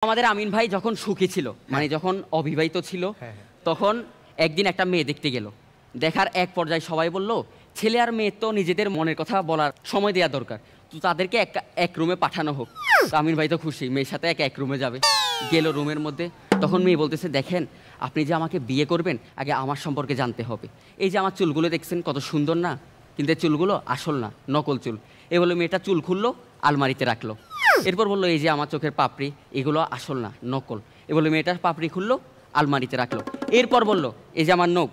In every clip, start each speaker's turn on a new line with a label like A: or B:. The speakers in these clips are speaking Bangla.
A: আমাদের আমিন ভাই যখন সুখী ছিল, মানে যখন অবিবাহিত ছিল, তখন একদিন একটা মেয়ে দেখতে গেল। দেখার এক পর্যায়ে সবাই বলল, ছেলে আর মেয়ে তো নিজেদের মনের কথা বলার সময় দেওয়া দরকার, তো তাদেরকে এক রুমে পাঠানো হোক। আমিন ভাই তো খুশি, মেয়ের সাথে এক রুমে যাবে। গেল রুমের মধ্যে, তখন মেয়ে বলতেছে, দেখেন আপনি যে আমাকে বিয়ে করবেন, আগে আমার সম্পর্কে জানতে হবে। এই যে আমার চুলগুলো দেখছেন কত সুন্দর না, কিন্তু চুলগুলো আসল না, নকল চুল। এ বলে মেয়েটা চুল খুললো, আলমারিতে রাখলো। এরপর বললো, এই যে আমার চোখের পাপড়ি, এগুলো আসল না, নকল। এ বলে মেয়েটার পাপড়ি খুললো, আলমারিতে রাখলো। এরপর বললো, এই যে আমার নখ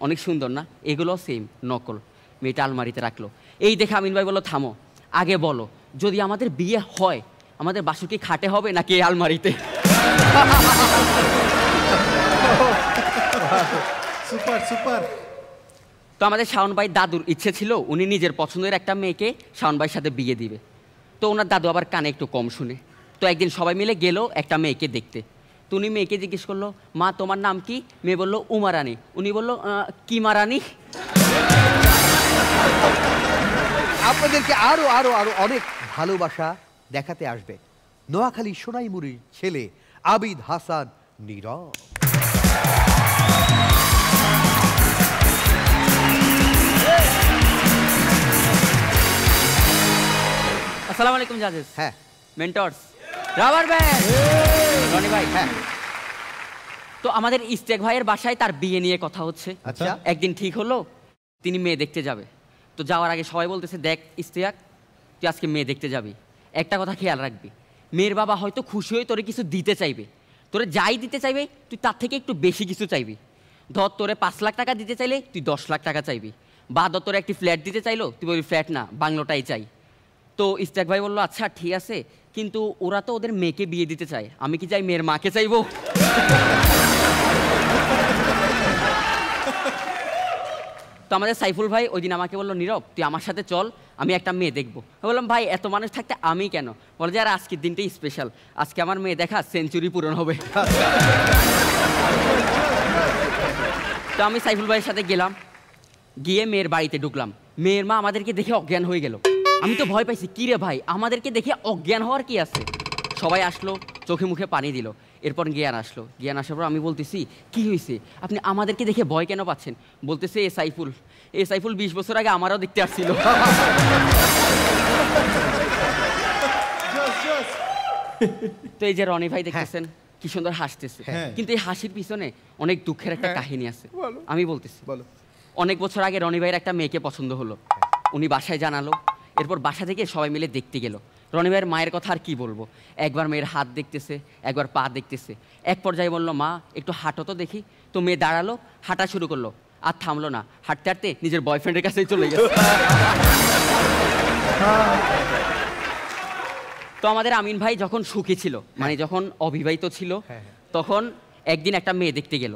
A: অনেক সুন্দর না, এগুলো সেম, নকল। মেয়েটা আলমারিতে রাখলো। এই দেখে আমিন ভাই বললো, থামো, আগে বলো যদি আমাদের বিয়ে হয়, আমাদের বাসর কি খাটে হবে নাকি আলমারিতে?
B: Super super.
A: তো আমাদের শাওন ভাই দাদুর ইচ্ছে ছিল উনি নিজের পছন্দের একটা মেয়েকে শাওন ভাইয়ের সাথে বিয়ে দিবে। তো ওনার দাদু আবার কানে একটু কম শুনে। তো একদিন সবাই মিলে গেল একটা মেয়েকে দেখতে। তো উনি মেয়েকে জিজ্ঞেস করলো, মা তোমার নাম কি? মেয়ে বললো, উমা রানী। উনি বললো, কি মা রানী?
B: আপনাদেরকে আরো আরো আরো অনেক ভালোবাসা দেখাতে আসবে নোয়াখালী সোনাইমুড়ির ছেলে আবিদ হাসান নীরব।
A: আসসালামু আলাইকুম জাজেস।
B: হ্যাঁ,
A: মেন্টরস, রাবার ব্যান্ড, রনি ভাই।
B: হ্যাঁ,
A: তো আমাদের ইস্তেক ভাইয়ের বাসায় তার বিয়ে নিয়ে কথা হচ্ছে।
B: আচ্ছা।
A: একদিন ঠিক হলো তিনি মেয়ে দেখতে যাবে। তো যাওয়ার আগে সবাই বলতেছে, দেখ ইস্তেক, তুই আজকে মেয়ে দেখতে যাবি, একটা কথা খেয়াল রাখবি, মেয়ের বাবা হয়তো খুশি হয়ে তোরে কিছু দিতে চাইবে, তোরে যাই দিতে চাইবে তুই তার থেকে একটু বেশি কিছু চাইবি। ধর তোরে 5 লাখ টাকা দিতে চাইলে তুই 10 লাখ টাকা চাইবি, বা ধর তোরে একটি ফ্ল্যাট দিতে চাইলো তুই বলবি ফ্ল্যাট না, বাংলোটাই চাই। তো ইস্তেক ভাই বললো, আচ্ছা ঠিক আছে, কিন্তু ওরা তো ওদের মেয়েকে বিয়ে দিতে চায়, আমি কি চাই মেয়ের মাকে চাইবো? তো আমাদের সাইফুল ভাই ওই দিন আমাকে বললো, নীরব তুই আমার সাথে চল, আমি একটা মেয়ে দেখবো। বললাম, ভাই এত মানুষ থাকতে আমি কেন? বলে যে, আর আজকের দিনটাই স্পেশাল, আজকে আমার মেয়ে দেখা সেঞ্চুরি পূরণ হবে। তো আমি সাইফুল ভাইয়ের সাথে গেলাম, গিয়ে মেয়ের বাড়িতে ঢুকলাম। মেয়ের মা আমাদেরকে দেখে অজ্ঞান হয়ে গেল। আমি তো ভয় পাইছি, কি রে ভাই আমাদেরকে দেখে অজ্ঞান হওয়ার কি আছে? সবাই আসলো, চোখে মুখে পানি দিল। এরপর জ্ঞান আসলো। জ্ঞান আসার পর আমি বলতেছি, কি হয়েছে, আপনি আমাদেরকে দেখে ভয় কেন পাচ্ছেন? বলতেছে, এ সাইফুল 20 বছর আগে আমারও দেখতে আসছিল। তো এই যে রনি ভাই দেখতেছেন কি সুন্দর হাসতেছে, কিন্তু এই হাসির পিছনে অনেক দুঃখের একটা কাহিনী আছে। আমি বলতেছি, অনেক বছর আগে রনি ভাইয়ের একটা মেয়েকে পছন্দ হলো, উনি বাসায় জানালো। এরপর বাসা থেকে সবাই মিলে দেখতে গেল। রনি ভাইয়ের মায়ের কথা আর কি বলবো, একবার মেয়ের হাত দেখতেছে, একবার পা দেখতেছে। এক পর্যায়ে বললো, মা একটু হাঁটো তো দেখি। তো মেয়ে দাঁড়ালো, হাঁটা শুরু করলো, আর থামলো না, হাঁটতে হাঁটতে নিজের বয়ফ্রেন্ডের কাছেই চলে গেল। তো আমাদের আমিন ভাই যখন সুখী ছিল, মানে যখন অবিবাহিত ছিল, তখন একদিন একটা মেয়ে দেখতে গেল।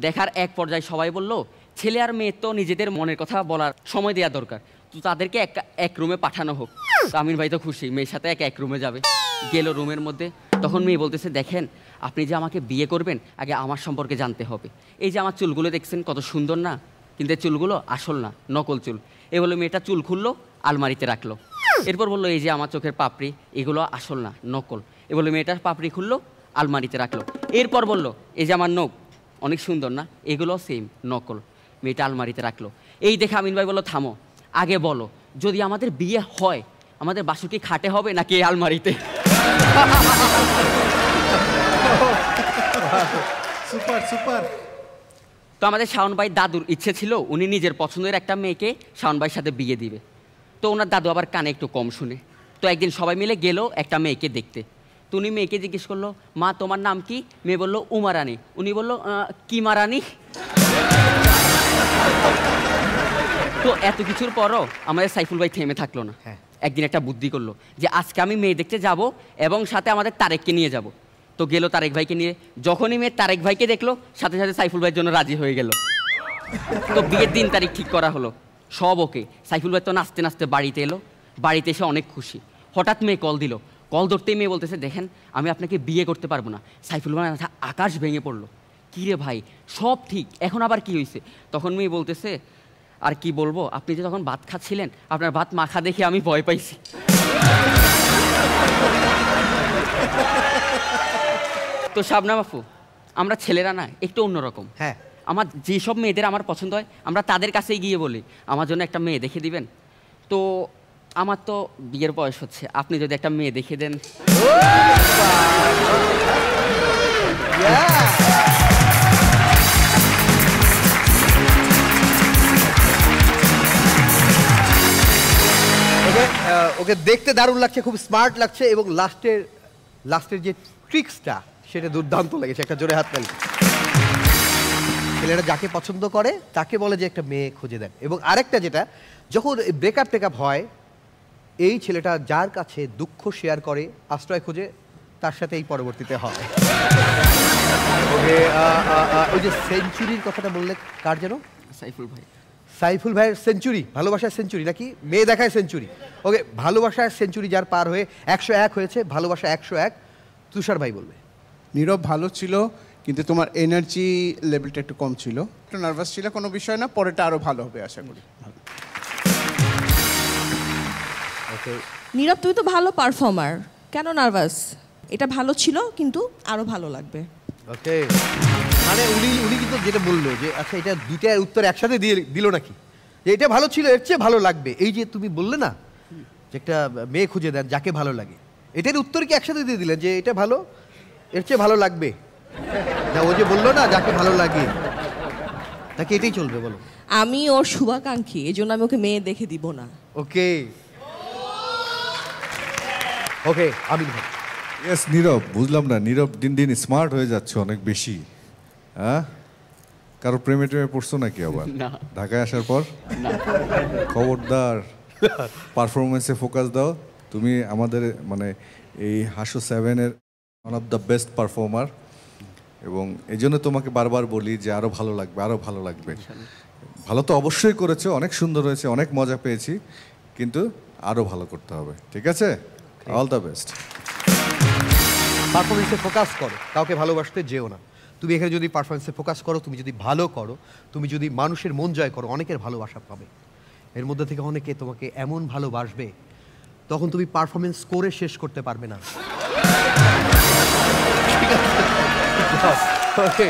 A: দেখার এক পর্যায়ে সবাই বলল, ছেলে আর মেয়ে তো নিজেদের মনের কথা বলার সময় দেওয়া দরকার, তো তাদেরকে এক রুমে পাঠানো হোক। আমিন ভাই তো খুশি, মেয়ের সাথে এক রুমে যাবে। গেল রুমের মধ্যে, তখন মেয়ে বলতেছে, দেখেন আপনি যে আমাকে বিয়ে করবেন, আগে আমার সম্পর্কে জানতে হবে। এই যে আমার চুলগুলো দেখছেন কত সুন্দর না, কিন্তু চুলগুলো আসল না, নকল চুল। এ বলে মেয়েটা চুল খুললো, আলমারিতে রাখলো। এরপর বললো, এই যে আমার চোখের পাপড়ি, এগুলো আসল না, নকল। এ বলে মেয়েটার পাপড়ি খুললো, আলমারিতে রাখলো। এরপর বললো, এই যে আমার নখ অনেক সুন্দর না, এগুলো সেম, নকল। মেয়েটা আলমারিতে রাখলো। এই দেখে আমিন ভাই বললো, থামো, আগে বলো যদি আমাদের বিয়ে হয়, আমাদের বাসর কি খাটে হবে নাকি আলমারিতে?
B: Super super.
A: তো আমাদের শাওন ভাই দাদুর ইচ্ছে ছিল উনি নিজের পছন্দের একটা মেয়েকে শাওন ভাইয়ের সাথে বিয়ে দিবে। তো ওনার দাদু আবার কানে একটু কম শুনে। তো একদিন সবাই মিলে গেল একটা মেয়েকে দেখতে। তো উনি মেয়েকে জিজ্ঞেস করলো, মা তোমার নাম কি? মেয়ে বললো, উমা রানী। উনি বললো, কি মা রানী? তো এত কিছুর পরও আমাদের সাইফুল ভাই থেমে থাকলো না। একদিন একটা বুদ্ধি করলো যে আজকে আমি মেয়ে দেখতে যাব এবং সাথে আমাদের তারেককে নিয়ে যাব। তো গেল তারেক ভাইকে নিয়ে। যখনই মেয়ে তারেক ভাইকে দেখলো, সাথে সাথে সাইফুল ভাইয়ের জন্য রাজি হয়ে গেল। তো বিয়ের দিন তারিখ ঠিক করা হলো, সব ওকে। সাইফুল ভাই তো নাচতে নাচতে বাড়িতে এলো। বাড়িতে এসে অনেক খুশি। হঠাৎ মেয়ে কল দিল। কল ধরতেই মেয়ে বলতেছে, দেখেন আমি আপনাকে বিয়ে করতে পারবো না। সাইফুল ভাই আকাশ ভেঙে পড়লো, কী রে ভাই সব ঠিক, এখন আবার কি হয়েছে? তখন মেয়ে বলতেছে, আর কি বলবো, আপনি যে তখন ভাত খাচ্ছিলেন, আপনার ভাত মাখা দেখে আমি ভয় পাইছি। তো শাবনাম আপু, আমরা ছেলেরা না একটু অন্যরকম।
B: হ্যাঁ,
A: আমার যেসব মেয়েদের আমার পছন্দ হয় আমরা তাদের কাছেই গিয়ে বলি আমার জন্য একটা মেয়ে দেখে দিবেন। তো আমার তো বিয়ের বয়স হচ্ছে, আপনি যদি একটা মেয়ে দেখে দেন।
B: ওকে দেখতে দারুণ লাগছে, খুব স্মার্ট লাগছে, এবং লাস্টের যে ট্রিক্সটা সেটা দুর্দান্ত লেগেছে। একটা জোরে হাত তালি। ছেলেরা যাকে পছন্দ করে তাকে বলে যে একটা মেয়ে খুঁজে দেন। এবং আরেকটা যেটা, যখন ব্রেকআপ হয়, এই ছেলেটা যার কাছে দুঃখ শেয়ার করে, আশ্রয় খোঁজে, তার সাথে এই পরবর্তীতে হয়। ওই যে সেঞ্চুরির কথাটা বললে, কার যেন?
A: সাইফুল ভাই।
B: সাইফুল ভাইয়ের সেঞ্চুরি, ভালোবাসার সেঞ্চুরি নাকি মেয়ে দেখায় সেঞ্চুরি? ওকে, ভালোবাসার সেঞ্চুরি যার পার হয়ে 101 হয়েছে, ভালোবাসা 101, তুষার ভাই বলবে।
C: নীরব ভালো ছিল, কিন্তু তোমার এনার্জি লেভেলটা একটু কম ছিল, একটু নার্ভাস ছিল, কোনো বিষয় না, পরেরটা আরো ভালো হবে আশা করি।
B: ওকে,
D: নীরব তুমি তো ভালো পারফর্মার, কেন নার্ভাস? এটা ভালো ছিল কিন্তু আরো ভালো লাগবে।
B: ওকে, মানে উনি কিন্তু যেটা বললো যে আচ্ছা এটা দুইটা উত্তর একসাথে দিয়ে দিল নাকি, যে এটা ভালো ছিল এর চেয়ে ভালো লাগবে। এই যে তুমি বললে না যে একটা মেয়ে খুঁজে দেন যাকে ভালো লাগে, এটার উত্তর কি একসাথে দিয়ে দিলেন যে এটা ভালো এর চেয়ে ভালো লাগবে? না, ও যে বললো না যাকে ভালো লাগে, নাকি এটাই চলবে বলো?
D: আমি ওর শুভাকাঙ্ক্ষী, এই জন্য আমি ওকে মেয়ে দেখে দিব না।
B: ওকে ওকে, আমিন ভাই।
E: ইয়েস নীরব, বুঝলাম না, নীরব দিন দিন স্মার্ট হয়ে যাচ্ছে অনেক বেশি। হ্যাঁ, কারো প্রেমে টেমে পড়ছো নাকি আবার
A: না।
E: ঢাকায় আসার পর? খবরদার, পারফরমেন্সে ফোকাস দাও। তুমি আমাদের মানে এই হাসো 7-এর one of the best performer, এবং এই জন্য তোমাকে বারবার বলি যে আরও ভালো লাগবে, আরও ভালো লাগবে। ভালো তো অবশ্যই করেছো, অনেক সুন্দর হয়েছে, অনেক মজা পেয়েছি, কিন্তু আরও ভালো করতে হবে, ঠিক আছে? All the best.
B: পারফরমেন্সে ফোকাস করো, কাউকে ভালোবাসতে যেও না। তুমি এখানে যদি পারফরমেন্সে ফোকাস করো, তুমি যদি ভালো করো, তুমি যদি মানুষের মন জয় করো, অনেকের ভালোবাসা পাবে। এর মধ্যে থেকে অনেকে তোমাকে এমন ভালোবাসবে, তখন তুমি পারফরমেন্স করে শেষ করতে পারবে না। ঠিক আছে?